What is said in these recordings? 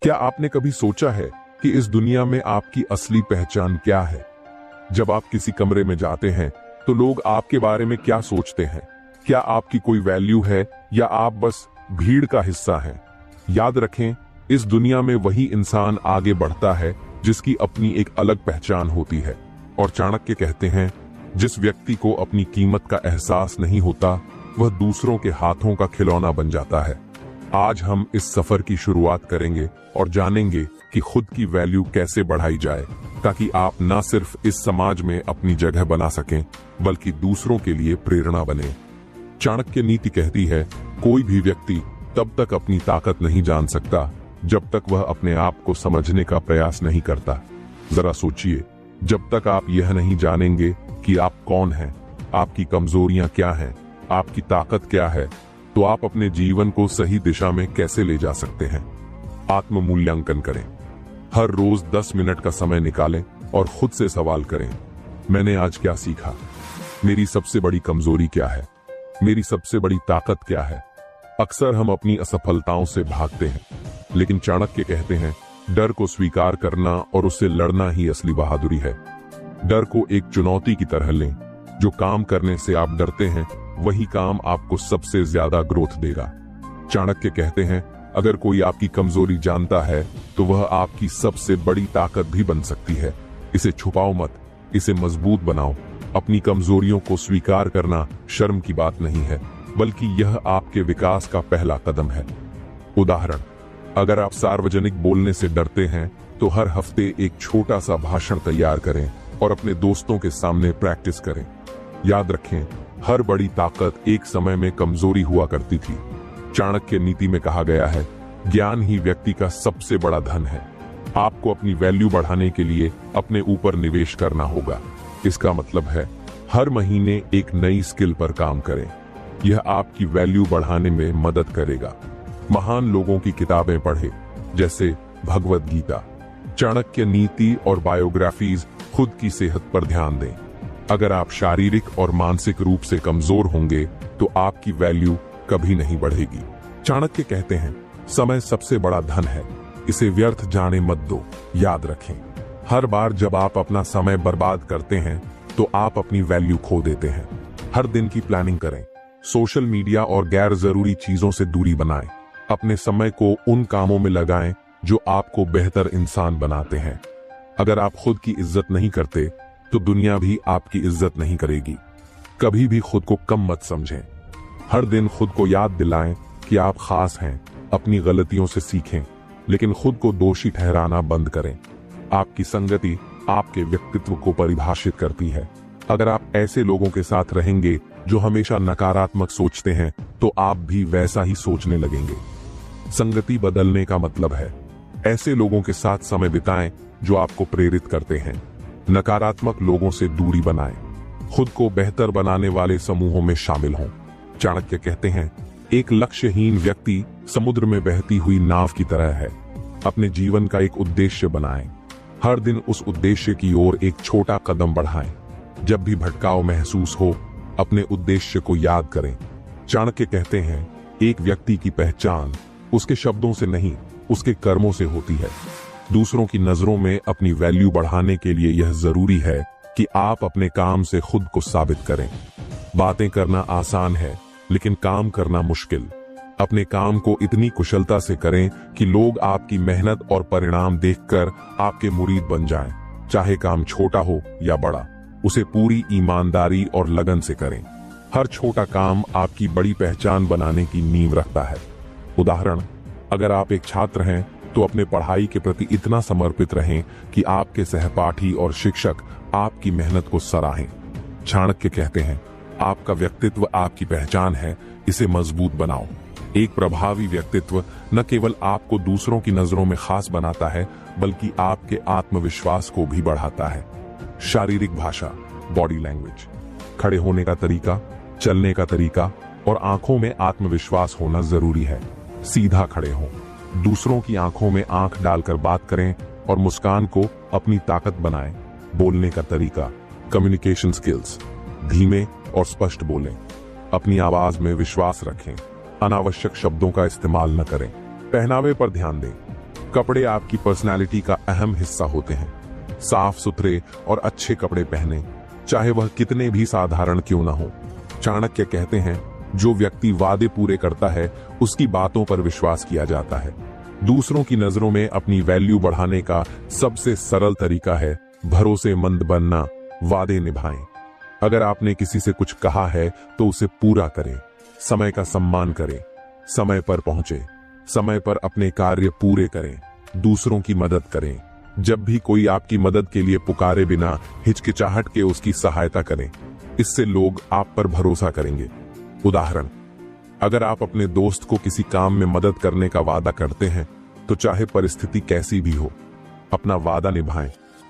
क्या आपने कभी सोचा है कि इस दुनिया में आपकी असली पहचान क्या है? जब आप किसी कमरे में जाते हैं तो लोग आपके बारे में क्या सोचते हैं? क्या आपकी कोई वैल्यू है या आप बस भीड़ का हिस्सा हैं? याद रखें, इस दुनिया में वही इंसान आगे बढ़ता है जिसकी अपनी एक अलग पहचान होती है। और चाणक्य कहते हैं, जिस व्यक्ति को अपनी कीमत का एहसास नहीं होता, वह दूसरों के हाथों का खिलौना बन जाता है। आज हम इस सफर की शुरुआत करेंगे और जानेंगे कि खुद की वैल्यू कैसे बढ़ाई जाए, ताकि आप न सिर्फ इस समाज में अपनी जगह बना सकें, बल्कि दूसरों के लिए प्रेरणा बने। चाणक्य नीति कहती है, कोई भी व्यक्ति तब तक अपनी ताकत नहीं जान सकता जब तक वह अपने आप को समझने का प्रयास नहीं करता। जरा सोचिए, जब तक आप यह नहीं जानेंगे कि आप कौन हैं, आपकी कमजोरियां क्या हैं, आपकी ताकत क्या है, तो आप अपने जीवन को सही दिशा में कैसे ले जा सकते हैं। आत्म मूल्यांकन करें। हर रोज 10 मिनट का समय निकालें और खुद से सवाल करें, मैंने आज क्या सीखा? मेरी सबसे बड़ी कमजोरी क्या है? मेरी सबसे बड़ी ताकत क्या है? अक्सर हम अपनी असफलताओं से भागते हैं, लेकिन चाणक्य कहते हैं, डर को स्वीकार करना और उससे लड़ना ही असली बहादुरी है। डर को एक चुनौती की तरह लें। जो काम करने से आप डरते हैं, वही काम आपको सबसे ज्यादा ग्रोथ देगा। चाणक्य कहते हैं, अगर कोई आपकी कमजोरी जानता है तो वह आपकी सबसे बड़ी ताकत भी बन सकती है। इसे छुपाओ मत, इसे मजबूत बनाओ। अपनी कमजोरियों को स्वीकार करना शर्म की बात नहीं है, बल्कि यह आपके विकास का पहला कदम है। उदाहरण, अगर आप सार्वजनिक बोलने से डरते हैं तो हर हफ्ते एक छोटा सा भाषण तैयार करें और अपने दोस्तों के सामने प्रैक्टिस करें। याद रखें, हर बड़ी ताकत एक समय में कमजोरी हुआ करती थी। चाणक्य नीति में कहा गया है, ज्ञान ही व्यक्ति का सबसे बड़ा धन है। आपको अपनी वैल्यू बढ़ाने के लिए अपने ऊपर निवेश करना होगा। इसका मतलब है, हर महीने एक नई स्किल पर काम करें। यह आपकी वैल्यू बढ़ाने में मदद करेगा। महान लोगों की किताबें पढ़ें, जैसे भगवद गीता। चाणक्य नीति और बायोग्राफीज खुद की सेहत पर ध्यान दें। अगर आप शारीरिक और मानसिक रूप से कमजोर होंगे तो आपकी वैल्यू कभी नहीं बढ़ेगी। चाणक्य कहते हैं, समय सबसे बड़ा धन है, इसे व्यर्थ जाने मत दो। याद रखें, हर बार जब आप अपना समय बर्बाद करते हैं तो आप अपनी वैल्यू खो देते हैं। हर दिन की प्लानिंग करें। सोशल मीडिया और गैर जरूरी चीजों से दूरी बनाएं। अपने समय को उन कामों में लगाएं जो आपको बेहतर इंसान बनाते हैं। अगर आप खुद की इज्जत नहीं करते तो दुनिया भी आपकी इज्जत नहीं करेगी। कभी भी खुद को कम मत समझें। हर दिन खुद को याद दिलाएं कि आप खास हैं। अपनी गलतियों से सीखें, लेकिन खुद को दोषी ठहराना बंद करें। आपकी संगति आपके व्यक्तित्व को परिभाषित करती है। अगर आप ऐसे लोगों के साथ रहेंगे जो हमेशा नकारात्मक सोचते हैं, तो आप भी वैसा ही सोचने लगेंगे। संगति बदलने का मतलब है, ऐसे लोगों के साथ समय बिताएं जो आपको प्रेरित करते हैं। नकारात्मक लोगों से दूरी बनाएं। खुद को बेहतर बनाने वाले समूहों में शामिल हों। चाणक्य कहते हैं, एक लक्ष्यहीन व्यक्ति समुद्र में बहती हुई नाव की तरह है। अपने जीवन का एक उद्देश्य बनाएं। हर दिन उस उद्देश्य की ओर एक छोटा कदम बढ़ाएं। जब भी भटकाव महसूस हो, अपने उद्देश्य को याद करें। चाणक्य कहते हैं, एक व्यक्ति की पहचान उसके शब्दों से नहीं, उसके कर्मों से होती है। दूसरों की नजरों में अपनी वैल्यू बढ़ाने के लिए यह जरूरी है कि आप अपने काम से खुद को साबित करें। बातें करना आसान है, लेकिन काम करना मुश्किल। अपने काम को इतनी कुशलता से करें कि लोग आपकी मेहनत और परिणाम देखकर आपके मुरीद बन जाएं। चाहे काम छोटा हो या बड़ा, उसे पूरी ईमानदारी और लगन से करें। हर छोटा काम आपकी बड़ी पहचान बनाने की नींव रखता है। उदाहरण, अगर आप एक छात्र हैं तो अपने पढ़ाई के प्रति इतना समर्पित रहें कि आपके सहपाठी और शिक्षक आपकी मेहनत को सराहें। चाणक्य कहते हैं, आपका व्यक्तित्व आपकी पहचान है, इसे मजबूत बनाओ। एक प्रभावी व्यक्तित्व न केवल आपको दूसरों की नजरों में खास बनाता है, बल्कि आपके आत्मविश्वास को भी बढ़ाता है। शारीरिक भाषा, बॉडी लैंग्वेज, खड़े होने का तरीका, चलने का तरीका और आंखों में आत्मविश्वास होना जरूरी है। सीधा खड़े हों, दूसरों की आंखों में आंख डालकर बात करें और मुस्कान को अपनी ताकत बनाएं। बोलने का तरीका, कम्युनिकेशन स्किल्स, धीमे और स्पष्ट बोलें। अपनी आवाज में विश्वास रखें। अनावश्यक शब्दों का इस्तेमाल न करें। पहनावे पर ध्यान दें। कपड़े आपकी पर्सनालिटी का अहम हिस्सा होते हैं। साफ सुथरे और अच्छे कपड़े पहने, चाहे वह कितने भी साधारण क्यों ना हो। चाणक्य कहते हैं, जो व्यक्ति वादे पूरे करता है उसकी बातों पर विश्वास किया जाता है। दूसरों की नजरों में अपनी वैल्यू बढ़ाने का सबसे सरल तरीका है भरोसेमंद बनना, वादे निभाएं। अगर आपने किसी से कुछ कहा है तो उसे पूरा करें, समय का सम्मान करें, समय पर पहुंचे, समय पर अपने कार्य पूरे करें, दूसरों की मदद करें। जब भी कोई आपकी मदद के लिए पुकारे बिना हिचकिचाहट के उसकी सहायता करें, इससे लोग आप पर भरोसा करेंगे। उदाहरण, अगर आप अपने दोस्त को किसी काम में मदद करने का वादा करते हैं तो चाहे परिस्थिति कैसी भी हो, अपना वादा निभाएं।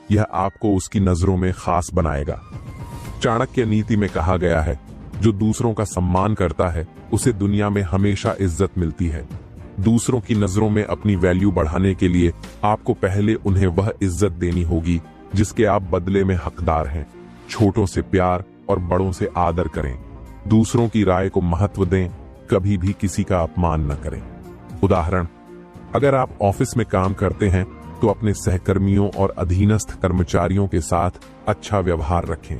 यह आपको उसकी नजरों में खास बनाएगा। चाणक्य नीति में कहा गया है, जो दूसरों का सम्मान करता है उसे दुनिया में हमेशा इज्जत मिलती है। दूसरों की नजरों में अपनी वैल्यू बढ़ाने के लिए आपको पहले उन्हें वह इज्जत देनी होगी जिसके आप बदले में हकदार हैं। छोटों से प्यार और बड़ों से आदर करें। दूसरों की राय को महत्व दें, कभी भी किसी का अपमान न करें। उदाहरण, अगर आप ऑफिस में काम करते हैं तो अपने सहकर्मियों और अधीनस्थ कर्मचारियों के साथ अच्छा व्यवहार रखें।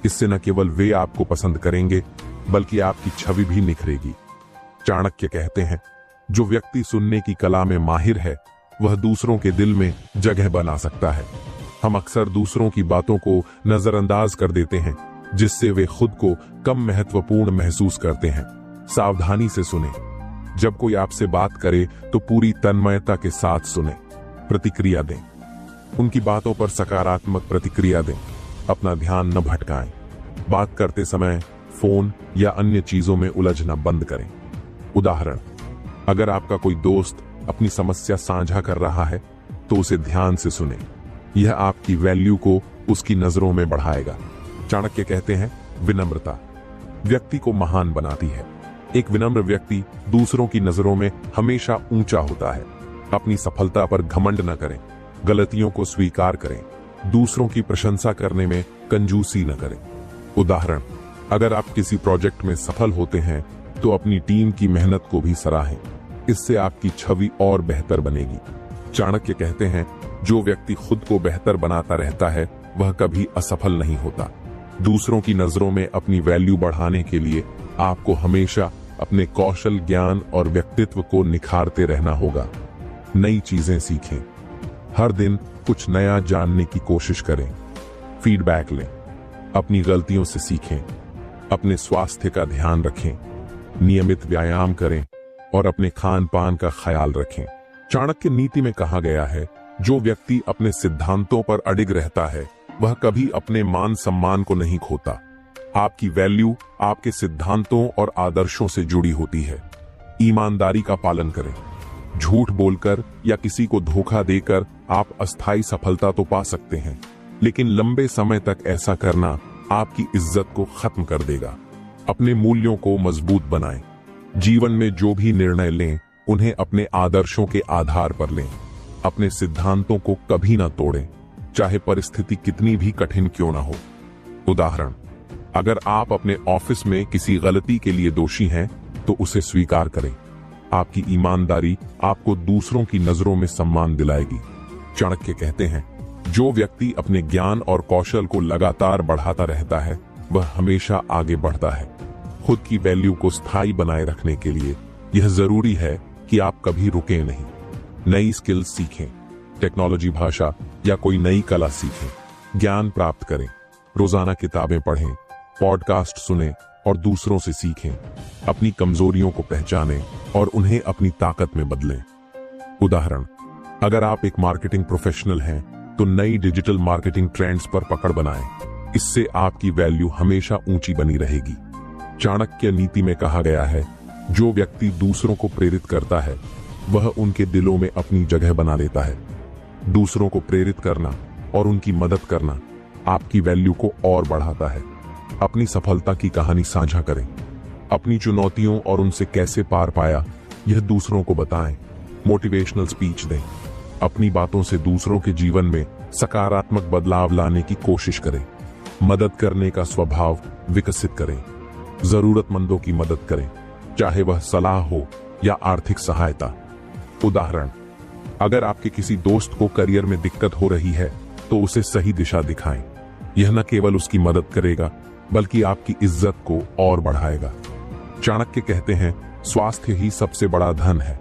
इससे न केवल वे आपको पसंद करेंगे बल्कि आपकी छवि भी निखरेगी। चाणक्य कहते हैं, जो व्यक्ति सुनने की कला में माहिर है वह दूसरों के दिल में जगह बना सकता है। हम अक्सर दूसरों की बातों को नजरअंदाज कर देते हैं, जिससे वे खुद को कम महत्वपूर्ण महसूस करते हैं। सावधानी से सुने। जब कोई आपसे बात करे तो पूरी तन्मयता के साथ सुने, प्रतिक्रिया दें। उनकी बातों पर सकारात्मक प्रतिक्रिया दें। अपना ध्यान न भटकाएं। बात करते समय फोन या अन्य चीजों में उलझना बंद करें। उदाहरण, अगर आपका कोई दोस्त अपनी समस्या साझा कर रहा है तो उसे ध्यान से सुने। यह आपकी वैल्यू को उसकी नजरों में बढ़ाएगा। चाणक्य कहते हैं, विनम्रता व्यक्ति को महान बनाती है। एक विनम्र व्यक्ति दूसरों की नजरों में हमेशा ऊंचा होता है। अपनी सफलता पर घमंड न करें, गलतियों को स्वीकार करें, दूसरों की प्रशंसा करने में कंजूसी न करें। उदाहरण, अगर आप किसी प्रोजेक्ट में सफल होते हैं तो अपनी टीम की मेहनत को भी सराहें। इससे आपकी छवि और बेहतर बनेगी। चाणक्य कहते हैं, जो व्यक्ति खुद को बेहतर बनाता रहता है वह कभी असफल नहीं होता। दूसरों की नजरों में अपनी वैल्यू बढ़ाने के लिए आपको हमेशा अपने कौशल, ज्ञान और व्यक्तित्व को निखारते रहना होगा। नई चीजें सीखें, हर दिन कुछ नया जानने की कोशिश करें, फीडबैक लें, अपनी गलतियों से सीखें, अपने स्वास्थ्य का ध्यान रखें, नियमित व्यायाम करें और अपने खान पान का ख्याल रखें। चाणक्य नीति में कहा गया है, जो व्यक्ति अपने सिद्धांतों पर अडिग रहता है वह कभी अपने मान सम्मान को नहीं खोता। आपकी वैल्यू आपके सिद्धांतों और आदर्शों से जुड़ी होती है। ईमानदारी का पालन करें। झूठ बोलकर या किसी को धोखा देकर आप अस्थायी सफलता तो पा सकते हैं, लेकिन लंबे समय तक ऐसा करना आपकी इज्जत को खत्म कर देगा। अपने मूल्यों को मजबूत बनाएं। जीवन में जो भी निर्णय लें उन्हें अपने आदर्शों के आधार पर लें। अपने सिद्धांतों को कभी ना तोड़ें, चाहे परिस्थिति कितनी भी कठिन क्यों ना हो। उदाहरण, अगर आप अपने ऑफिस में किसी गलती के लिए दोषी हैं तो उसे स्वीकार करें। आपकी ईमानदारी आपको दूसरों की नजरों में सम्मान दिलाएगी। चाणक्य कहते हैं, जो व्यक्ति अपने ज्ञान और कौशल को लगातार बढ़ाता रहता है वह हमेशा आगे बढ़ता है। खुद की वैल्यू को स्थायी बनाए रखने के लिए यह जरूरी है कि आप कभी रुकें नहीं। नई स्किल्स सीखें, टेक्नोलॉजी, भाषा या कोई नई कला सीखें। ज्ञान प्राप्त करें, रोजाना किताबें पढ़ें, पॉडकास्ट सुनें और दूसरों से सीखें। अपनी कमजोरियों को पहचानें और उन्हें अपनी ताकत में बदलें। उदाहरण, अगर आप एक मार्केटिंग प्रोफेशनल हैं तो नई डिजिटल मार्केटिंग ट्रेंड्स पर पकड़ बनाएं। इससे आपकी वैल्यू हमेशा ऊंची बनी रहेगी। चाणक्य नीति में कहा गया है, जो व्यक्ति दूसरों को प्रेरित करता है वह उनके दिलों में अपनी जगह बना लेता है। दूसरों को प्रेरित करना और उनकी मदद करना आपकी वैल्यू को और बढ़ाता है। अपनी सफलता की कहानी साझा करें। अपनी चुनौतियों और उनसे कैसे पार पाया यह दूसरों को बताएं। मोटिवेशनल स्पीच दें। अपनी बातों से दूसरों के जीवन में सकारात्मक बदलाव लाने की कोशिश करें। मदद करने का स्वभाव विकसित करें। जरूरतमंदों की मदद करें, चाहे वह सलाह हो या आर्थिक सहायता। उदाहरण, अगर आपके किसी दोस्त को करियर में दिक्कत हो रही है तो उसे सही दिशा दिखाएं। यह न केवल उसकी मदद करेगा बल्कि आपकी इज्जत को और बढ़ाएगा। चाणक्य कहते हैं, स्वास्थ्य ही सबसे बड़ा धन है।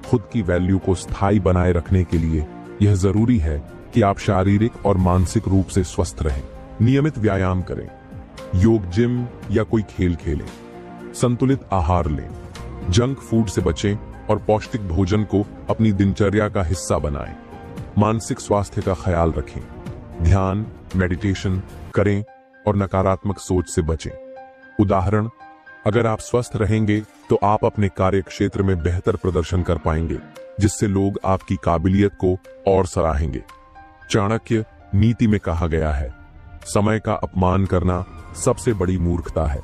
खुद की वैल्यू को स्थायी बनाए रखने के लिए यह जरूरी है कि आप शारीरिक और मानसिक रूप से स्वस्थ रहें। नियमित व्यायाम करें, योग, जिम या कोई खेल खेलें, संतुलित आहार लें, जंक फूड से बचें और पौष्टिक भोजन को अपनी दिनचर्या का हिस्सा बनाएं। मानसिक स्वास्थ्य का ख्याल रखें, ध्यान, मेडिटेशन करें और नकारात्मक सोच से बचें। उदाहरण, अगर आप स्वस्थ रहेंगे तो आप अपने कार्य क्षेत्र में बेहतर प्रदर्शन कर पाएंगे, जिससे लोग आपकी काबिलियत को और सराहेंगे। चाणक्य नीति में कहा गया है, समय का अपमान करना सबसे बड़ी मूर्खता है।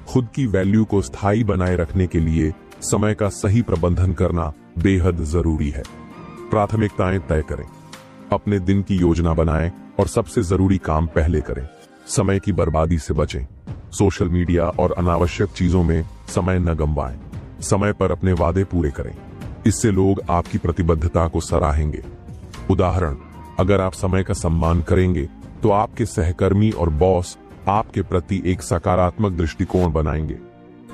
खुद की वैल्यू को स्थायी बनाए रखने के लिए समय का सही प्रबंधन करना बेहद जरूरी है। प्राथमिकताएं तय करें, अपने दिन की योजना बनाएं और सबसे जरूरी काम पहले करें। समय की बर्बादी से बचें, सोशल मीडिया और अनावश्यक चीजों में समय न गंवाएं। समय पर अपने वादे पूरे करें, इससे लोग आपकी प्रतिबद्धता को सराहेंगे। उदाहरण, अगर आप समय का सम्मान करेंगे तो आपके सहकर्मी और बॉस आपके प्रति एक सकारात्मक दृष्टिकोण बनाएंगे।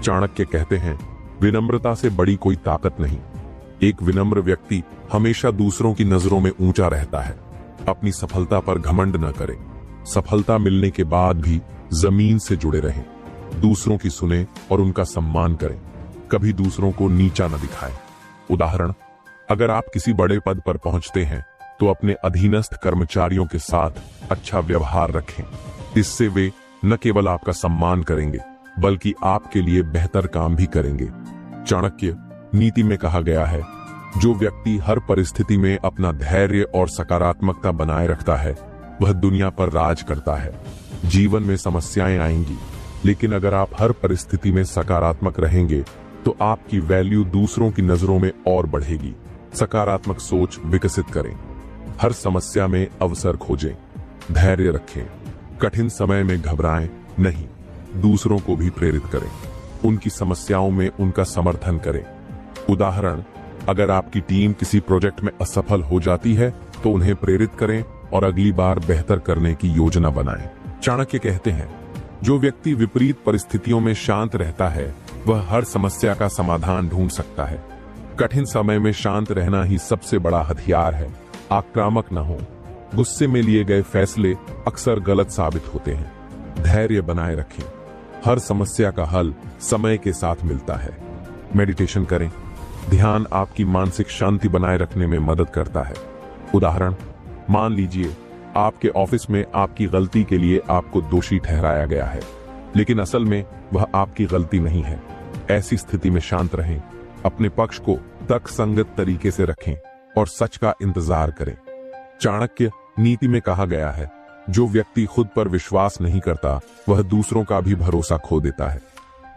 चाणक्य कहते हैं, विनम्रता से बड़ी कोई ताकत नहीं। एक विनम्र व्यक्ति हमेशा दूसरों की नजरों में ऊंचा रहता है। अपनी सफलता पर घमंड न करें, सफलता मिलने के बाद भी जमीन से जुड़े रहें। दूसरों की सुने और उनका सम्मान करें, कभी दूसरों को नीचा न दिखाएं। उदाहरण, अगर आप किसी बड़े पद पर पहुंचते हैं तो अपने अधीनस्थ कर्मचारियों के साथ अच्छा व्यवहार रखें। इससे वे न केवल आपका सम्मान करेंगे बल्कि आपके लिए बेहतर काम भी करेंगे। चाणक्य नीति में कहा गया है, जो व्यक्ति हर परिस्थिति में अपना धैर्य और सकारात्मकता बनाए रखता है वह दुनिया पर राज करता है। जीवन में समस्याएं आएंगी, लेकिन अगर आप हर परिस्थिति में सकारात्मक रहेंगे तो आपकी वैल्यू दूसरों की नजरों में और बढ़ेगी। सकारात्मक सोच विकसित करें, हर समस्या में अवसर खोजें, धैर्य रखें, कठिन समय में घबराएं नहीं, दूसरों को भी प्रेरित करें, उनकी समस्याओं में उनका समर्थन करें। उदाहरण, अगर आपकी टीम किसी प्रोजेक्ट में असफल हो जाती है तो उन्हें प्रेरित करें और अगली बार बेहतर करने की योजना बनाएं। चाणक्य कहते हैं, जो व्यक्ति विपरीत परिस्थितियों में शांत रहता है वह हर समस्या का समाधान ढूंढ सकता है। कठिन समय में शांत रहना ही सबसे बड़ा हथियार है। आक्रामक न हो, गुस्से में लिए गए फैसले अक्सर गलत साबित होते हैं। धैर्य बनाए रखें, हर समस्या का हल समय के साथ मिलता है। मेडिटेशन करें, ध्यान आपकी मानसिक शांति बनाए रखने में मदद करता है। उदाहरण, मान लीजिए आपके ऑफिस में आपकी गलती के लिए आपको दोषी ठहराया गया है, लेकिन असल में वह आपकी गलती नहीं है। ऐसी स्थिति में शांत रहें, अपने पक्ष को तर्कसंगत तरीके से रखें और सच का इंतजार करें। चाणक्य नीति में कहा गया है, जो व्यक्ति खुद पर विश्वास नहीं करता वह दूसरों का भी भरोसा खो देता है।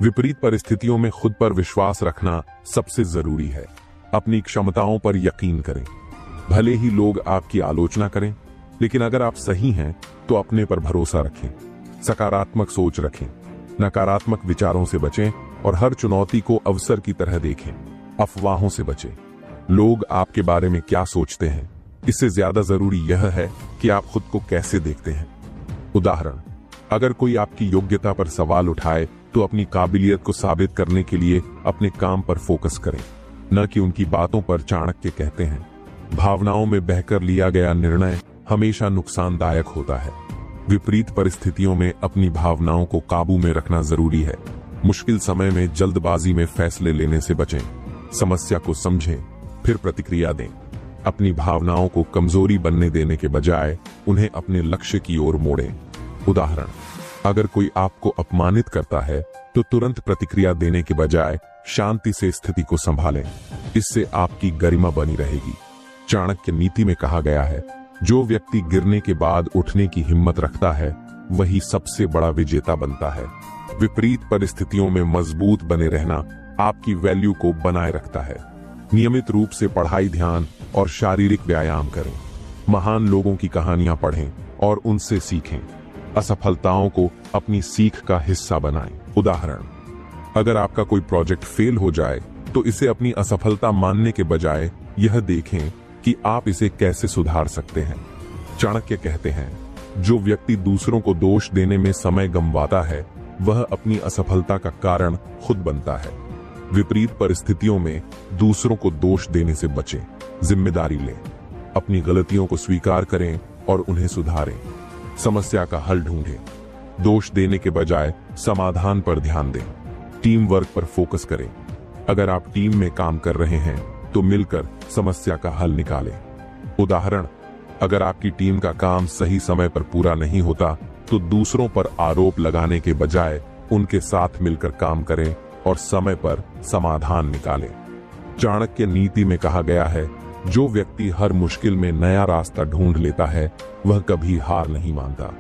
विपरीत परिस्थितियों में खुद पर विश्वास रखना सबसे जरूरी है। अपनी क्षमताओं पर यकीन करें, भले ही लोग आपकी आलोचना करें, लेकिन अगर आप सही हैं तो अपने पर भरोसा रखें। सकारात्मक सोच रखें, नकारात्मक विचारों से बचें और हर चुनौती को अवसर की तरह देखें। अफवाहों से बचें, लोग आपके बारे में क्या सोचते हैं, इससे ज्यादा जरूरी यह है कि आप खुद को कैसे देखते हैं। उदाहरण, अगर कोई आपकी योग्यता पर सवाल उठाए तो अपनी काबिलियत को साबित करने के लिए अपने काम पर फोकस करें, न कि उनकी बातों पर। चाणक्य कहते हैं, भावनाओं में बहकर लिया गया निर्णय हमेशा नुकसानदायक होता है। विपरीत परिस्थितियों में अपनी भावनाओं को काबू में रखना जरूरी है। मुश्किल समय में जल्दबाजी में फैसले लेने से बचें। समस्या को समझें, फिर प्रतिक्रिया दें। अपनी भावनाओं को कमजोरी बनने देने के बजाय उन्हें अपने लक्ष्य की ओर मोड़ें। उदाहरण, अगर कोई आपको अपमानित करता है तो तुरंत प्रतिक्रिया देने के बजाय शांति से स्थिति को संभालें, इससे आपकी गरिमा बनी रहेगी। चाणक्य नीति में कहा गया है, जो व्यक्ति गिरने के बाद उठने की हिम्मत रखता है वही सबसे बड़ा विजेता बनता है। विपरीत परिस्थितियों में मजबूत बने रहना आपकी वैल्यू को बनाए रखता है। नियमित रूप से पढ़ाई, ध्यान और शारीरिक व्यायाम करें। महान लोगों की कहानियां पढ़ें और उनसे सीखें। असफलताओं को अपनी सीख का हिस्सा बनाएं। उदाहरण, अगर आपका कोई प्रोजेक्ट फेल हो जाए तो इसे अपनी असफलता मानने के बजाय यह देखें कि आप इसे कैसे सुधार सकते हैं। चाणक्य कहते हैं, जो व्यक्ति दूसरों को दोष देने में समय गंवाता है वह अपनी असफलता का कारण खुद बनता है। विपरीत परिस्थितियों में दूसरों को दोष देने से बचें, जिम्मेदारी लें, अपनी गलतियों को स्वीकार करें और उन्हें सुधारें। समस्या का हल ढूंढें, दोष देने के बजाय समाधान पर ध्यान दें। टीम वर्क पर फोकस करें, अगर आप टीम में काम कर रहे हैं तो मिलकर समस्या का हल निकालें। उदाहरण, अगर आपकी टीम का काम सही समय पर पूरा नहीं होता तो दूसरों पर आरोप लगाने के बजाय उनके साथ मिलकर काम करें और समय पर समाधान निकालें। चाणक्य नीति में कहा गया है, जो व्यक्ति हर मुश्किल में नया रास्ता ढूंढ लेता है वह कभी हार नहीं मानता।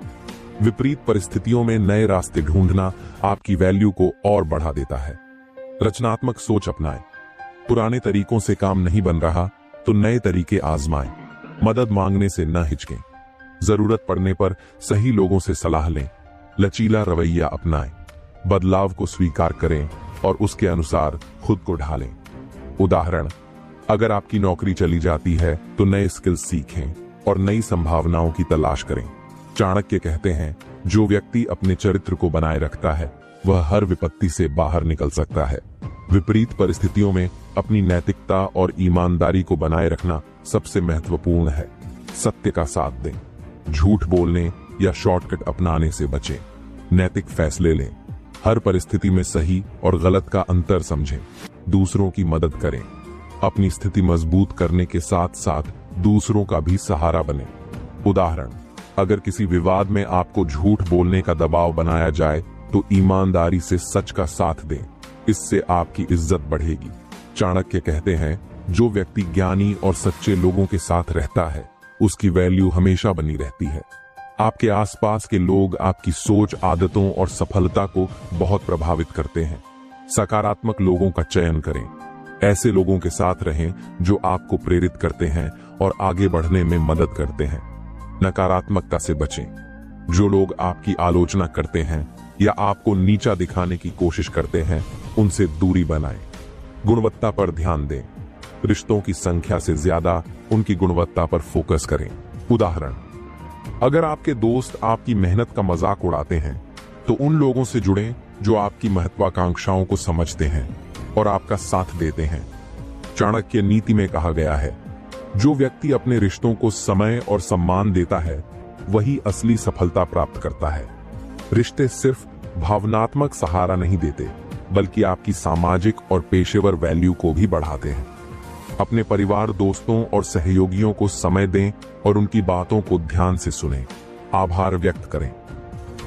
विपरीत परिस्थितियों में नए रास्ते ढूंढना आपकी वैल्यू को और बढ़ा देता है। रचनात्मक सोच अपनाएं, पुराने तरीकों से काम नहीं बन रहा तो नए तरीके आजमाएं। मदद मांगने से न हिचकें, जरूरत पड़ने पर सही लोगों से सलाह लें। लचीला रवैया अपनाएं, बदलाव को स्वीकार करें और उसके अनुसार खुद को ढालें। उदाहरण, अगर आपकी नौकरी चली जाती है तो नए स्किल्स सीखें और नई संभावनाओं की तलाश करें। चाणक्य कहते हैं, जो व्यक्ति अपने चरित्र को बनाए रखता है वह हर विपत्ति से बाहर निकल सकता है। विपरीत परिस्थितियों में अपनी नैतिकता और ईमानदारी को बनाए रखना सबसे महत्वपूर्ण है। सत्य का साथ दें, झूठ बोलने या शॉर्टकट अपनाने से बचें। नैतिक फैसले लें, हर परिस्थिति में सही और गलत का अंतर समझें। दूसरों की मदद करें, अपनी स्थिति मजबूत करने के साथ साथ दूसरों का भी सहारा बने। उदाहरण, अगर किसी विवाद में आपको झूठ बोलने का दबाव बनाया जाए तो ईमानदारी से सच का साथ दें, इससे आपकी इज्जत बढ़ेगी। चाणक्य कहते हैं, जो व्यक्ति ज्ञानी और सच्चे लोगों के साथ रहता है उसकी वैल्यू हमेशा बनी रहती है। आपके आसपास के लोग आपकी सोच, आदतों और सफलता को बहुत प्रभावित करते हैं। सकारात्मक लोगों का चयन करें, ऐसे लोगों के साथ रहें जो आपको प्रेरित करते हैं और आगे बढ़ने में मदद करते हैं। नकारात्मकता से बचें, जो लोग आपकी आलोचना करते हैं या आपको नीचा दिखाने की कोशिश करते हैं उनसे दूरी बनाएं। गुणवत्ता पर ध्यान दें, रिश्तों की संख्या से ज्यादा उनकी गुणवत्ता पर फोकस करें। उदाहरण, अगर आपके दोस्त आपकी मेहनत का मजाक उड़ाते हैं तो उन लोगों से जुड़ें जो आपकी महत्वाकांक्षाओं को समझते हैं और आपका साथ देते हैं। चाणक्य नीति में कहा गया है, जो व्यक्ति अपने रिश्तों को समय और सम्मान देता है वही असली सफलता प्राप्त करता है। रिश्ते सिर्फ भावनात्मक सहारा नहीं देते बल्कि आपकी सामाजिक और पेशेवर वैल्यू को भी बढ़ाते हैं। अपने परिवार, दोस्तों और सहयोगियों को समय दें और उनकी बातों को ध्यान से सुनें। आभार व्यक्त करें।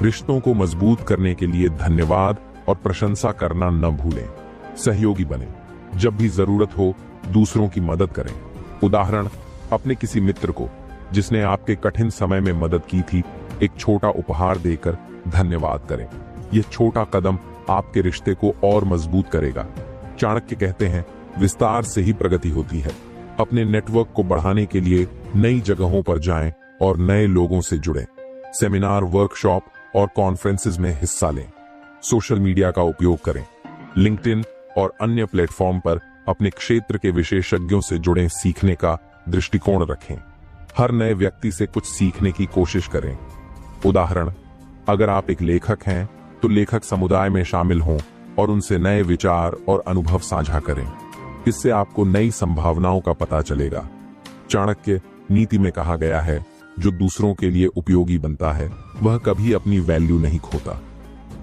रिश्तों को मजबूत करने के लिए धन्यवाद और प्रशंसा करना न भूलें। सहयोगी बनें, जब भी जरूरत हो दूसरों की मदद करें। उदाहरण, अपने किसी मित्र को जिसने आपके कठिन समय में मदद की थी एक छोटा उपहार देकर धन्यवाद करें। यह छोटा कदम आपके रिश्ते को और मजबूत करेगा। चाणक्य कहते हैं, विस्तार से ही प्रगति होती है। अपने नेटवर्क को बढ़ाने के लिए नई जगहों पर जाएं और नए लोगों से जुड़ें। सेमिनार, वर्कशॉप और कॉन्फ्रेंसेस में हिस्सा लें। सोशल मीडिया का उपयोग करें। लिंक्डइन और अन्य प्लेटफॉर्म पर अपने क्षेत्र के विशेषज्ञों से जुड़ें। सीखने का दृष्टिकोण रखें। हर नए व्यक्ति से कुछ सीखने की कोशिश करें। उदाहरण, अगर आप एक लेखक हैं तो लेखक समुदाय में शामिल हों और उनसे नए विचार और अनुभव साझा करें। इससे आपको नई संभावनाओं का पता चलेगा। चाणक्य नीति में कहा गया है, जो दूसरों के लिए उपयोगी बनता है वह कभी अपनी वैल्यू नहीं खोता।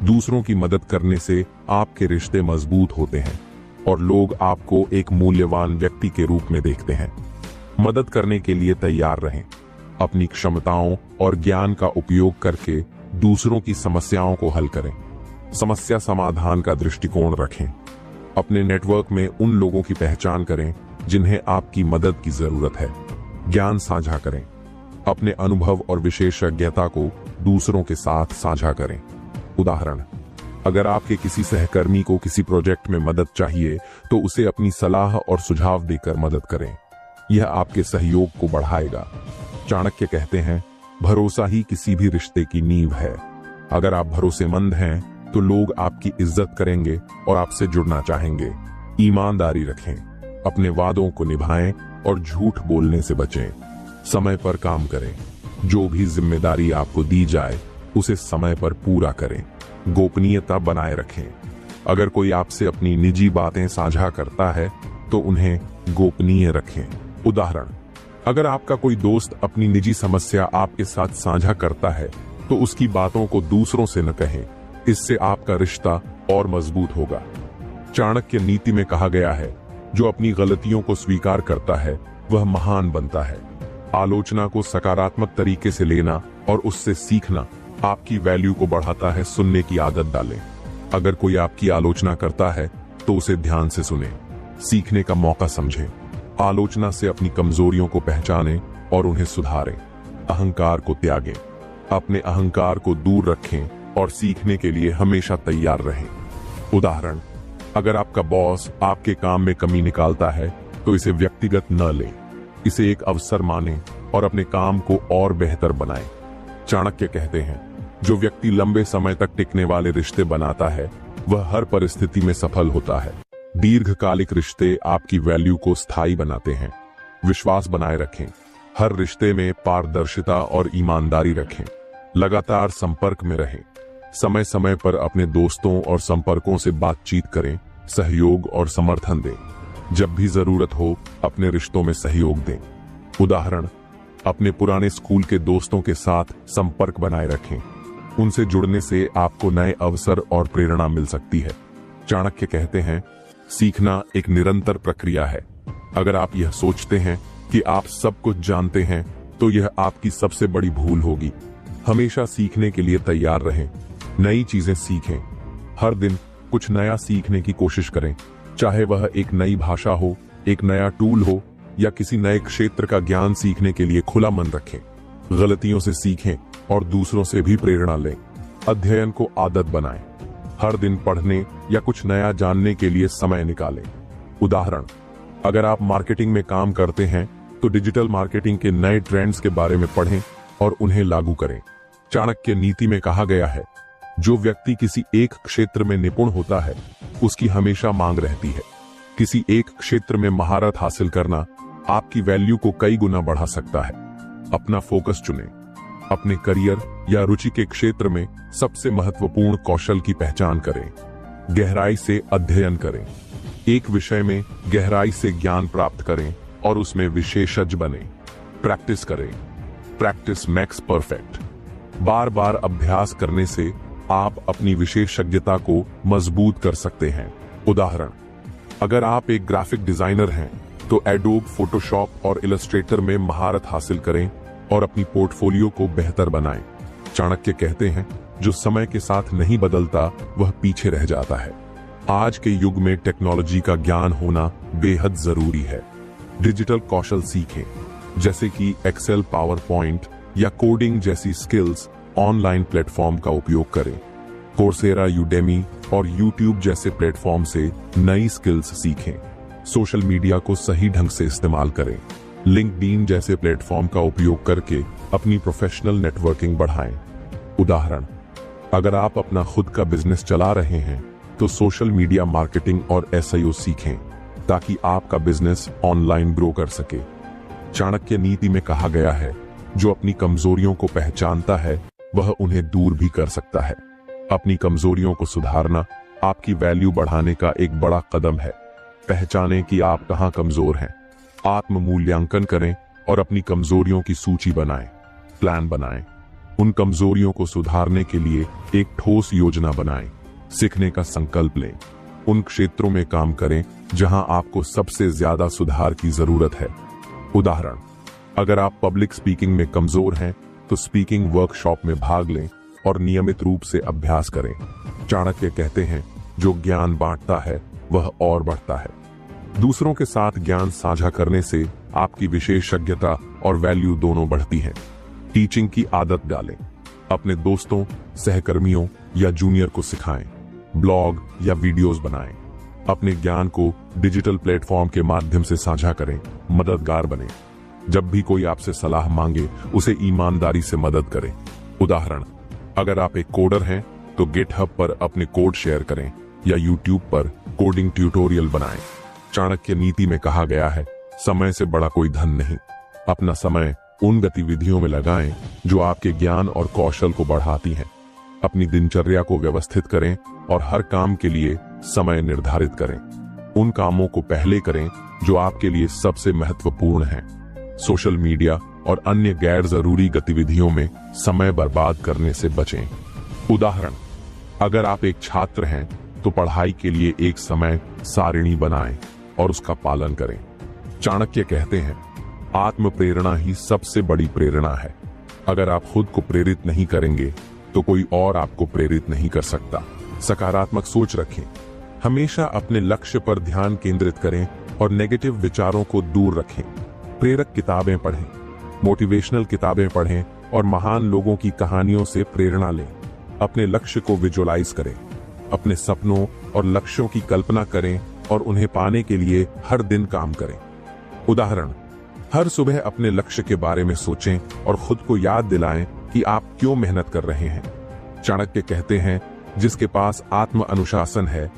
दूसरों की मदद करने से आपके रिश्ते मजबूत होते हैं और लोग आपको एक मूल्यवान व्यक्ति के रूप में देखते हैं। मदद करने के लिए तैयार रहें। अपनी क्षमताओं और ज्ञान का उपयोग करके दूसरों की समस्याओं को हल करें। समस्या समाधान का दृष्टिकोण रखें। अपने नेटवर्क में उन लोगों की पहचान करें जिन्हें आपकी मदद की जरूरत है। ज्ञान साझा करें। अपने अनुभव और विशेषज्ञता को दूसरों के साथ साझा करें। उदाहरण, अगर आपके किसी सहकर्मी को किसी प्रोजेक्ट में मदद चाहिए तो उसे अपनी सलाह और सुझाव देकर मदद करें। यह आपके सहयोग को बढ़ाएगा। चाणक्य कहते हैं, भरोसा ही किसी भी रिश्ते की नींव है। अगर आप भरोसेमंद हैं तो लोग आपकी इज्जत करेंगे और आपसे जुड़ना चाहेंगे। ईमानदारी रखें। अपने वादों को निभाएं और झूठ बोलने से बचें। समय पर काम करें। जो भी जिम्मेदारी आपको दी जाए उसे समय पर पूरा करें। गोपनीयता बनाए रखें। अगर कोई आपसे अपनी निजी बातें साझा करता है तो उन्हें गोपनीय रखें। उदाहरण, अगर आपका कोई दोस्त अपनी निजी समस्या आपके साथ साझा करता है तो उसकी बातों को दूसरों से न कहें। इससे आपका रिश्ता और मजबूत होगा। चाणक्य नीति में कहा गया है, जो अपनी गलतियों को स्वीकार करता है वह महान बनता है। आलोचना को सकारात्मक तरीके से लेना और उससे सीखना आपकी वैल्यू को बढ़ाता है। सुनने की आदत डालें। अगर कोई आपकी आलोचना करता है तो उसे ध्यान से सुनें। सीखने का मौका समझें। आलोचना से अपनी कमजोरियों को पहचानें और उन्हें सुधारें। अहंकार को त्यागें। अपने अहंकार को दूर रखें और सीखने के लिए हमेशा तैयार रहें। उदाहरण, अगर आपका बॉस आपके काम में कमी निकालता है तो इसे व्यक्तिगत न लें। इसे एक अवसर मानें और अपने काम को और बेहतर बनाएं। चाणक्य कहते हैं, जो व्यक्ति लंबे समय तक टिकने वाले रिश्ते बनाता है वह हर परिस्थिति में सफल होता है। दीर्घकालिक रिश्ते आपकी वैल्यू को स्थायी बनाते हैं। विश्वास बनाए रखें। हर रिश्ते में पारदर्शिता और ईमानदारी रखें। लगातार संपर्क में रहें। समय समय पर अपने दोस्तों और संपर्कों से बातचीत करें। सहयोग और समर्थन दें। जब भी जरूरत हो अपने रिश्तों में सहयोग दें। उदाहरण, अपने पुराने स्कूल के दोस्तों के साथ संपर्क बनाए रखें। उनसे जुड़ने से आपको नए अवसर और प्रेरणा मिल सकती है। चाणक्य कहते हैं, सीखना एक निरंतर प्रक्रिया है। अगर आप यह सोचते हैं कि आप सब कुछ जानते हैं तो यह आपकी सबसे बड़ी भूल होगी। हमेशा सीखने के लिए तैयार रहें। नई चीजें सीखें। हर दिन कुछ नया सीखने की कोशिश करें, चाहे वह एक नई भाषा हो, एक नया टूल हो या किसी नए क्षेत्र का ज्ञान सीखने के लिए खुला मन रखें। गलतियों से सीखें और दूसरों से भी प्रेरणा लें। अध्ययन को आदत बनाएं। हर दिन पढ़ने या कुछ नया जानने के लिए समय निकालें। उदाहरण, अगर आप मार्केटिंग में काम करते हैं तो डिजिटल मार्केटिंग के नए ट्रेंड्स के बारे में पढ़ें और उन्हें लागू करें। चाणक्य नीति में कहा गया है, जो व्यक्ति किसी एक क्षेत्र में निपुण होता है उसकी हमेशा मांग रहती है। किसी एक क्षेत्र में महारत हासिल करना आपकी वैल्यू को कई गुना बढ़ा सकता है। अपना फोकस चुनें। अपने करियर या रुचि के क्षेत्र में सबसे महत्वपूर्ण कौशल की पहचान करें। गहराई से अध्ययन करें। एक विषय में गहराई से ज्ञान प्राप्त करें और उसमें विशेषज्ञ बनें। प्रैक्टिस करें। Practice makes perfect. बार बार अभ्यास करने से आप अपनी विशेषज्ञता को मजबूत कर सकते हैं। उदाहरण, अगर आप एक ग्राफिक डिजाइनर हैं तो एडोब फोटोशॉप और इलस्ट्रेटर में महारत हासिल करें और अपनी पोर्टफोलियो को बेहतर बनाएं। चाणक्य कहते हैं, जो समय के साथ नहीं बदलता वह पीछे रह जाता है। आज के युग में टेक्नोलॉजी का ज्ञान होना बेहद जरूरी है। डिजिटल कौशल सीखें, जैसे कि एक्सेल, पावर पॉइंट या कोडिंग जैसी स्किल्स। ऑनलाइन प्लेटफॉर्म का उपयोग करें। कोर्सेरा, यूडेमी और यूट्यूब जैसे प्लेटफॉर्म से नई स्किल्स सीखें। सोशल मीडिया को सही ढंग से इस्तेमाल करें। लिंक्डइन जैसे प्लेटफॉर्म का उपयोग करके अपनी प्रोफेशनल नेटवर्किंग बढ़ाएं। उदाहरण, अगर आप अपना खुद का बिजनेस चला रहे हैं तो सोशल मीडिया मार्केटिंग और एसईओ सीखें ताकि आपका बिजनेस ऑनलाइन ग्रो कर सके। चाणक्य नीति में कहा गया है, जो अपनी कमजोरियों को पहचानता है वह उन्हें दूर भी कर सकता है। अपनी कमजोरियों को सुधारना आपकी वैल्यू बढ़ाने का एक बड़ा कदम है। पहचानें कि आप कहां कमजोर हैं। आत्म मूल्यांकन करें और अपनी कमजोरियों की सूची बनाएं। प्लान बनाएं। उन कमजोरियों को सुधारने के लिए एक ठोस योजना बनाएं। सीखने का संकल्प लें। उन क्षेत्रों में काम करें जहां आपको सबसे ज्यादा सुधार की जरूरत है। उदाहरण, अगर आप पब्लिक स्पीकिंग में कमजोर हैं तो स्पीकिंग वर्कशॉप में भाग लें और नियमित रूप से अभ्यास करें। चाणक्य कहते हैं, जो ज्ञान बांटता है वह और बढ़ता है। दूसरों के साथ ज्ञान साझा करने से आपकी विशेषज्ञता और वैल्यू दोनों बढ़ती है। टीचिंग की आदत डालें। अपने दोस्तों, सहकर्मियों या जूनियर को सिखाएं। ब्लॉग या वीडियोस बनाएं। अपने ज्ञान को डिजिटल प्लेटफॉर्म के माध्यम से साझा करें। मददगार बनें। जब भी कोई आपसे सलाह मांगे उसे ईमानदारी से मदद करें। उदाहरण, अगर आप एक कोडर हैं तो गिटहब पर अपने कोड शेयर करें या यूट्यूब पर कोडिंग ट्यूटोरियल बनाएं। चाणक्य नीति में कहा गया है, समय से बड़ा कोई धन नहीं। अपना समय उन गतिविधियों में लगाएं जो आपके ज्ञान और कौशल को बढ़ाती हैं। अपनी दिनचर्या को व्यवस्थित करें और हर काम के लिए समय निर्धारित करें। उन कामों को पहले करें जो आपके लिए सबसे महत्वपूर्ण हैं। सोशल मीडिया और अन्य गैर जरूरी गतिविधियों में समय बर्बाद करने से बचें। उदाहरण, अगर आप एक छात्र हैं तो पढ़ाई के लिए एक समय सारिणी बनाएं और उसका पालन करें। चाणक्य कहते हैं, आत्म प्रेरणा ही सबसे बड़ी प्रेरणा है। अगर आप खुद को प्रेरित नहीं करेंगे तो कोई और आपको प्रेरित नहीं कर सकता। सकारात्मक सोच रखें, हमेशा अपने लक्ष्य पर ध्यान केंद्रित करें और नेगेटिव विचारों को दूर रखें। प्रेरक किताबें पढ़ें, मोटिवेशनल किताबें पढ़ें और महान लोगों की कहानियों से प्रेरणा लें। अपने लक्ष्य को विजुअलाइज करें, अपने सपनों और लक्ष्यों की कल्पना करें और उन्हें पाने के लिए हर दिन काम करें। उदाहरण, हर सुबह अपने लक्ष्य के बारे में सोचें और खुद को याद दिलाएं कि आप क्यों मेहनत कर रहे हैं। चाणक्य कहते हैं, जिसके पास आत्म अनुशासन है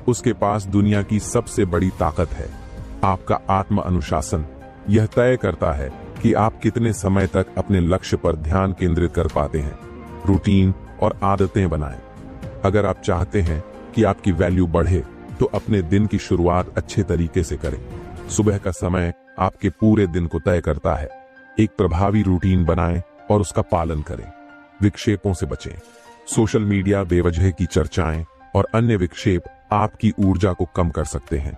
उसके पास दुनिया की सबसे बड़ी ताकत है। आपका आत्म अनुशासन यह तय करता है कि आप कितने समय तक अपने लक्ष्य पर ध्यान केंद्रित कर पाते हैं। रूटीन और आदतें बनाएं। अगर आप चाहते हैं कि आपकी वैल्यू बढ़े तो अपने दिन की शुरुआत अच्छे तरीके से करें। सुबह का समय आपके पूरे दिन को तय करता है। एक प्रभावी रूटीन बनाएं और उसका पालन करें। विक्षेपों से बचें। सोशल मीडिया, बेवजह की चर्चाएं और अन्य विक्षेप आपकी ऊर्जा को कम कर सकते हैं।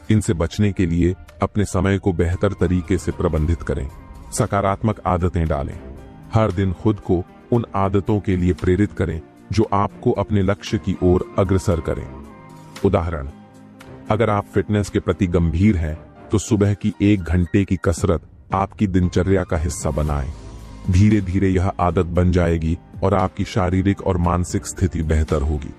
इनसे बचने के लिए अपने समय को बेहतर तरीके से प्रबंधित करें। सकारात्मक आदतें डालें। हर दिन खुद को उन आदतों के लिए प्रेरित करें जो आपको अपने लक्ष्य की ओर अग्रसर करें। उदाहरण, अगर आप फिटनेस के प्रति गंभीर हैं तो सुबह की 1 घंटे की कसरत आपकी दिनचर्या का हिस्सा बनाएं। धीरे धीरे यह आदत बन जाएगी और आपकी शारीरिक और मानसिक स्थिति बेहतर होगी।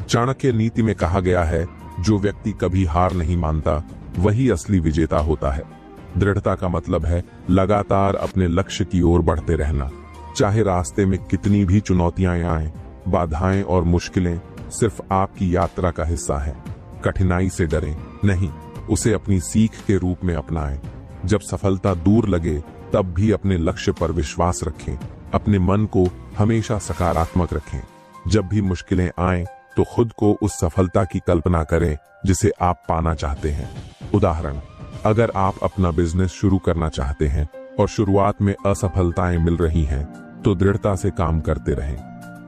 चाणक्य नीति में कहा गया है, जो व्यक्ति कभी हार नहीं मानता वही असली विजेता होता है। दृढ़ता का मतलब है लगातार अपने लक्ष्य की ओर बढ़ते रहना। चाहे रास्ते में कितनी भी चुनौतियां आएं, बाधाएं और मुश्किलें सिर्फ आपकी यात्रा का हिस्सा हैं। कठिनाई से डरें नहीं, उसे अपनी सीख के रूप में अपनाएं। जब सफलता दूर लगे तब भी अपने लक्ष्य पर विश्वास रखें। अपने मन को हमेशा सकारात्मक रखें। जब भी मुश्किलें आएं तो खुद को उस सफलता की कल्पना करें जिसे आप पाना चाहते हैं। उदाहरण, अगर आप अपना बिजनेस शुरू करना चाहते हैं और शुरुआत में असफलताएं मिल रही हैं तो दृढ़ता से काम करते रहें।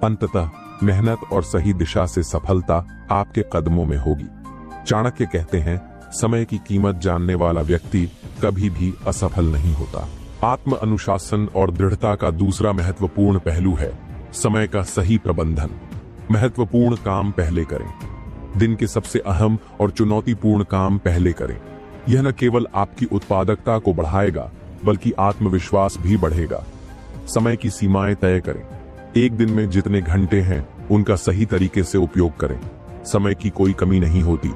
अंततः मेहनत और सही दिशा से सफलता आपके कदमों में होगी। चाणक्य कहते हैं, समय की कीमत जानने वाला व्यक्ति कभी भी असफल नहीं होता। आत्म अनुशासन और दृढ़ता का दूसरा महत्वपूर्ण पहलू है समय का सही प्रबंधन। महत्वपूर्ण काम पहले करें। दिन के सबसे अहम और चुनौतीपूर्ण काम पहले करें। यह न केवल आपकी उत्पादकता को बढ़ाएगा बल्कि आत्मविश्वास भी बढ़ेगा। समय की सीमाएं तय करें। एक दिन में जितने घंटे हैं उनका सही तरीके से उपयोग करें। समय की कोई कमी नहीं होती,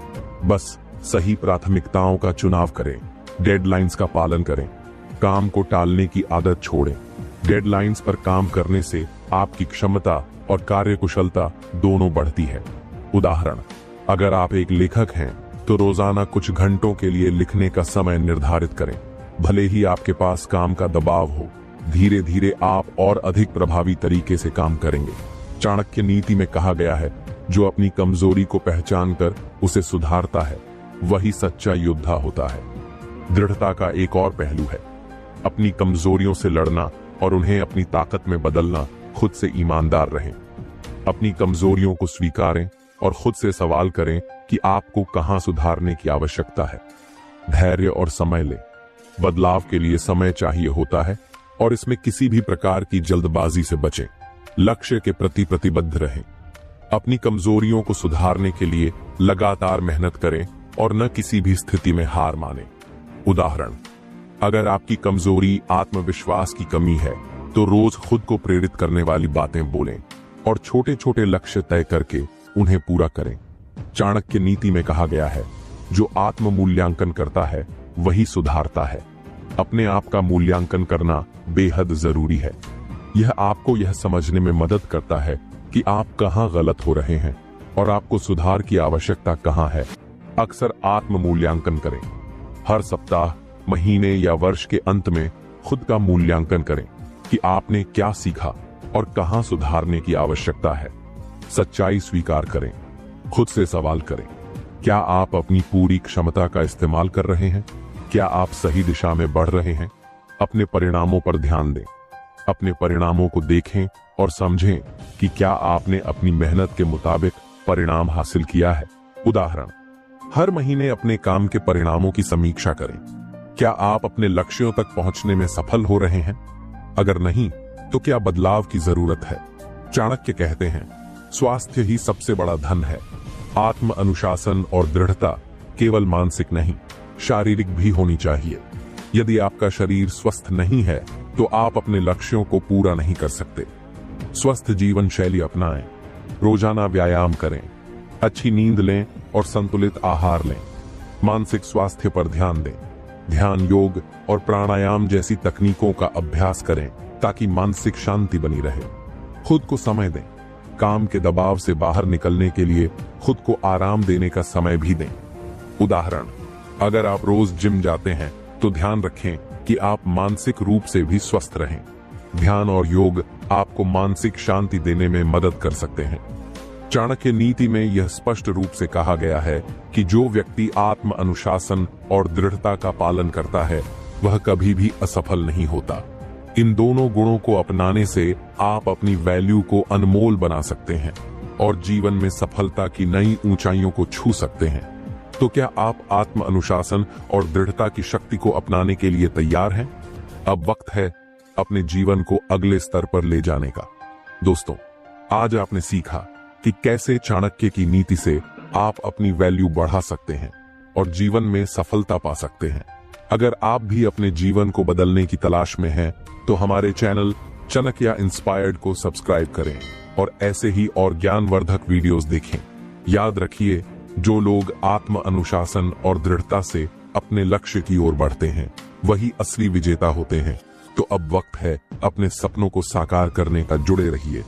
बस सही प्राथमिकताओं का चुनाव करें। डेडलाइंस का पालन करें। काम को टालने की आदत छोड़ें। डेडलाइंस पर काम करने से आपकी क्षमता और कार्यकुशलता दोनों बढ़ती है। उदाहरण, अगर आप एक लेखक हैं तो रोजाना कुछ घंटों के लिए लिखने का समय निर्धारित करें। भले ही आपके पास काम का दबाव हो, धीरे धीरे आप और अधिक प्रभावी तरीके से काम करेंगे। चाणक्य नीति में कहा गया है, जो अपनी कमजोरी को पहचान कर उसे सुधारता है वही सच्चा योद्धा होता है। दृढ़ता का एक और पहलू है अपनी कमजोरियों से लड़ना और उन्हें अपनी ताकत में बदलना। खुद से ईमानदार रहें। अपनी कमजोरियों को स्वीकारें और खुद से सवाल करें कि आपको कहां सुधारने की आवश्यकता है। धैर्य और समय लें। बदलाव के लिए समय चाहिए होता है और इसमें किसी भी प्रकार की जल्दबाजी से बचें। लक्ष्य के प्रति प्रतिबद्ध रहें। अपनी कमजोरियों को सुधारने के लिए लगातार मेहनत करें और न किसी भी स्थिति में हार मानें। उदाहरण, अगर आपकी कमजोरी आत्मविश्वास की कमी है तो रोज खुद को प्रेरित करने वाली बातें बोलें और छोटे छोटे लक्ष्य तय करके उन्हें पूरा करें। चाणक्य नीति में कहा गया है, जो आत्म मूल्यांकन करता है वही सुधारता है। अपने आप का मूल्यांकन करना बेहद जरूरी है। यह आपको यह समझने में मदद करता है कि आप कहां गलत हो रहे हैं और आपको सुधार की आवश्यकता कहां है। अक्सर आत्म मूल्यांकन करें। हर सप्ताह, महीने या वर्ष के अंत में खुद का मूल्यांकन करें कि आपने क्या सीखा और कहां सुधारने की आवश्यकता है। सच्चाई स्वीकार करें, खुद से सवाल करें, क्या आप अपनी पूरी क्षमता का इस्तेमाल कर रहे हैं? क्या आप सही दिशा में बढ़ रहे हैं? अपने परिणामों पर ध्यान दें, अपने परिणामों को देखें और समझें कि क्या आपने अपनी मेहनत के मुताबिक परिणाम हासिल किया है। उदाहरण, हर महीने अपने काम के परिणामों की समीक्षा करें। क्या आप अपने लक्ष्यों तक पहुंचने में सफल हो रहे हैं? अगर नहीं, तो क्या बदलाव की जरूरत है? चाणक्य कहते हैं, स्वास्थ्य ही सबसे बड़ा धन है। आत्म अनुशासन और दृढ़ता केवल मानसिक नहीं, शारीरिक भी होनी चाहिए। यदि आपका शरीर स्वस्थ नहीं है तो आप अपने लक्ष्यों को पूरा नहीं कर सकते। स्वस्थ जीवन शैली अपनाएं, रोजाना व्यायाम करें, अच्छी नींद लें और संतुलित आहार लें। मानसिक स्वास्थ्य पर ध्यान दें, ध्यान, योग और प्राणायाम जैसी तकनीकों का अभ्यास करें ताकि मानसिक शांति बनी रहे। खुद को समय दें, काम के दबाव से बाहर निकलने के लिए खुद को आराम देने का समय भी दें। उदाहरण, अगर आप रोज जिम जाते हैं तो ध्यान रखें कि आप मानसिक रूप से भी स्वस्थ रहें। ध्यान और योग आपको मानसिक शांति देने में मदद कर सकते हैं। चाणक्य नीति में यह स्पष्ट रूप से कहा गया है कि जो व्यक्ति आत्म अनुशासन और दृढ़ता का पालन करता है वह कभी भी असफल नहीं होता। इन दोनों गुणों को अपनाने से आप अपनी वैल्यू को अनमोल बना सकते हैं और जीवन में सफलता की नई ऊंचाइयों को छू सकते हैं। तो क्या आप आत्म अनुशासन और दृढ़ता की शक्ति को अपनाने के लिए तैयार हैं? अब वक्त है अपने जीवन को अगले स्तर पर ले जाने का। दोस्तों, आज आपने सीखा कि कैसे चाणक्य की नीति से आप अपनी वैल्यू बढ़ा सकते हैं और जीवन में सफलता पा सकते हैं। अगर आप भी अपने जीवन को बदलने की तलाश में हैं, तो हमारे चैनल चाणक्य इंस्पायर्ड को सब्सक्राइब करें और ऐसे ही और ज्ञानवर्धक वीडियोस देखें। याद रखिए, जो लोग आत्म अनुशासन और दृढ़ता से अपने लक्ष्य की ओर बढ़ते हैं वही असली विजेता होते हैं। तो अब वक्त है अपने सपनों को साकार करने का। जुड़े रहिए